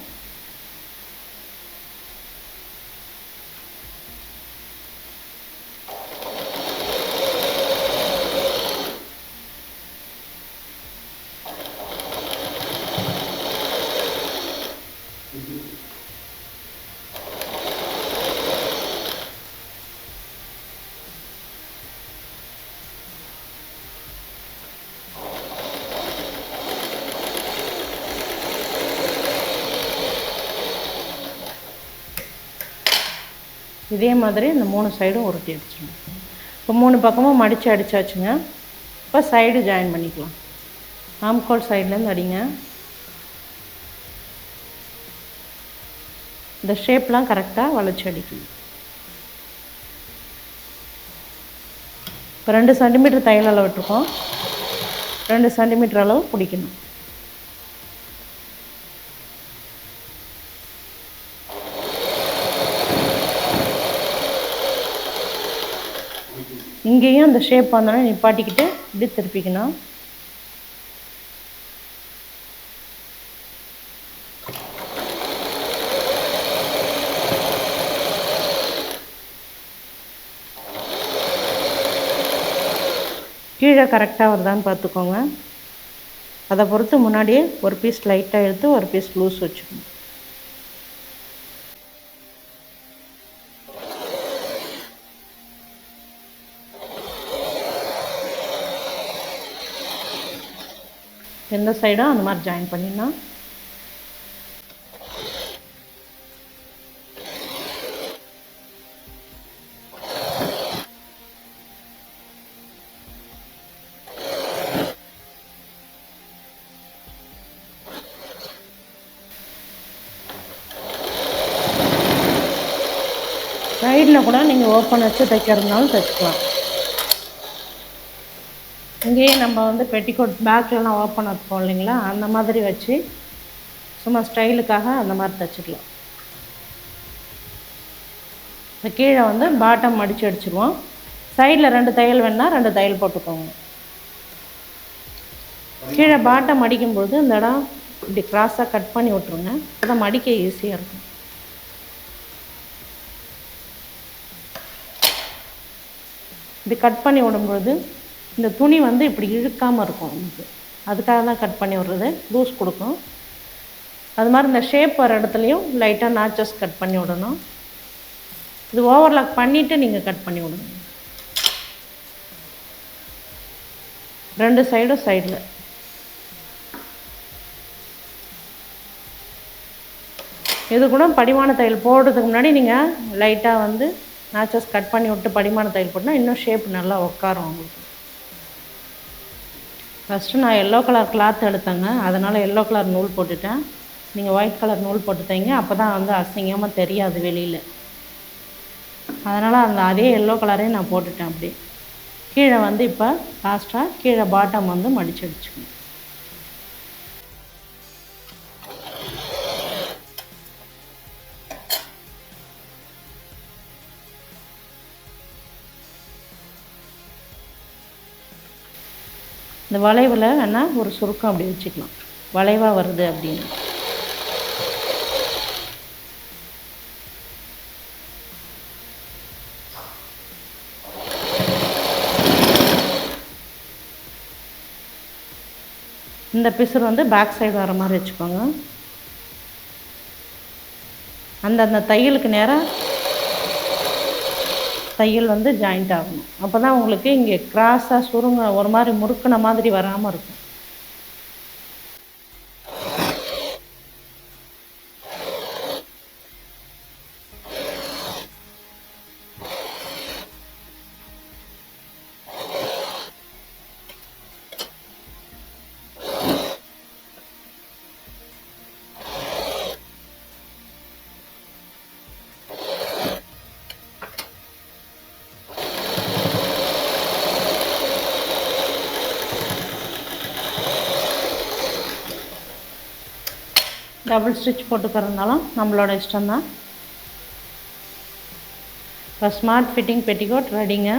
இதே மாதிரி இந்த 3 சைடும் உருட்டி அடிச்சிடணும். இப்போ 3 பக்கமும் மடித்து அடித்தாச்சுங்க. இப்போ சைடு ஜாயின் பண்ணிக்கலாம். ஆம்கோல் சைட்லேருந்து அடிங்க. இந்த ஷேப்லாம் கரெக்டாக வளைச்சி அடிக்கணும். இப்போ 2 சென்டிமீட்டர் தையல் அளவு விட்டுருக்கோம். 2 சென்டிமீட்டர் அளவு பிடிக்கணும். இங்கேயும் அந்த ஷேப் வந்தோடனே நிப்பாட்டிக்கிட்டு இப்படி திருப்பிக்கணும். கீழே கரெக்டாக வருதான்னு பார்த்துக்கோங்க. அதை பொறுத்து முன்னாடியே ஒரு பீஸ் லைட்டாக எடுத்து ஒரு பீஸ் லூஸ் வச்சுக்கணும். எந்த சைடும் அந்த மாதிரி ஜாயின் பண்ணிடலாம். சைடில் கூட நீங்கள் ஓப்பன் வச்சு தைக்கிறதுனாலும் தைச்சிக்கலாம். இங்கேயே நம்ம வந்து பெட்டிக்கோட் பேக்லலாம் ஓப்பன் வைப்போம் இல்லைங்களா, அந்த மாதிரி வச்சு சும்மா ஸ்டைலுக்காக அந்த மாதிரி தைச்சிக்கலாம். இந்த கீழே வந்து பாட்டம் மடித்து அடிச்சிடுவோம். சைடில் 2 தையல் வேணால் 2 தையல் போட்டுக்கோங்க. கீழே பாட்டம் மடிக்கும்போது இந்த இடம் இப்படி கிராஸாக கட் பண்ணி விட்ருங்க. அதை மடிக்க ஈஸியாக இருக்கும். இப்படி கட் பண்ணி விடும்பொழுது இந்த துணி வந்து இப்படி இழுக்காமல் இருக்கும் உங்களுக்கு. அதுக்காக தான் கட் பண்ணி விடுறது, லூஸ் கொடுக்கும். அது மாதிரி இந்த ஷேப் வர இடத்துலையும் லைட்டாக நாச்சஸ் கட் பண்ணி விடணும். இது ஓவர்லாக் பண்ணிவிட்டு நீங்கள் கட் பண்ணி விடணும். 2 சைடும் சைடில் இது கூட படிமான தையல் போடுறதுக்கு முன்னாடி நீங்கள் லைட்டாக வந்து நாச்சஸ் கட் பண்ணி விட்டு படிமான தையல் போட்டால் இன்னும் ஷேப் நல்லா உட்காரும் உங்களுக்கு. ஃபஸ்ட்டு நான் எல்லோ கலர் கிளாத் எடுத்தேங்க, அதனால் எல்லோ கலர் நூல் போட்டுட்டேன். நீங்கள் ஒயிட் கலர் நூல் போட்டு தைங்க, அப்போ தான் வந்து அசிங்கமாக தெரியாது வெளியில். அதனால் அதே எல்லோ கலரே நான் போட்டுட்டேன். அப்படியே கீழே வந்து இப்போ லாஸ்ட்டாக கீழே பாட்டம் வந்து மடித்து அடிச்சுக்கணும். இந்த வளைவில் வேணால் ஒரு சுருக்கம் அப்படி வச்சுக்கலாம், வளைவாக வருது அப்படின்னு. இந்த பிசுறு வந்து பேக் சைடு வர மாதிரி வச்சுக்கோங்க. அந்த தையலுக்கு நேராக தையல் வந்து ஜாயிண்ட் ஆகணும். அப்போ தான் உங்களுக்கு இங்கே கிராஸாக சுருங்க ஒரு மாதிரி முறுக்குன மாதிரி வராமல் இருக்கும். டபுள் ஸ்டிச் போட்டுக்கிறதுனாலும் நம்மளோட இஷ்டம்தான். இப்போ ஸ்மார்ட் ஃபிட்டிங் பெட்டிகோட் ரெடிங்க.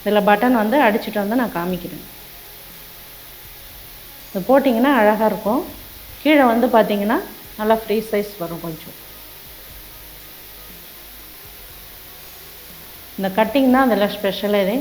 இதில் பட்டன் வந்து அடிச்சுட்டு வந்து நான் காமிக்கிறேன். இது போட்டிங்கன்னா அழகாக இருக்கும். கீழே வந்து பார்த்திங்கன்னா நல்லா ஃப்ரீ சைஸ் வரும். கொஞ்சம் இந்த கட்டிங் தான் அதில் ஸ்பெஷல். இது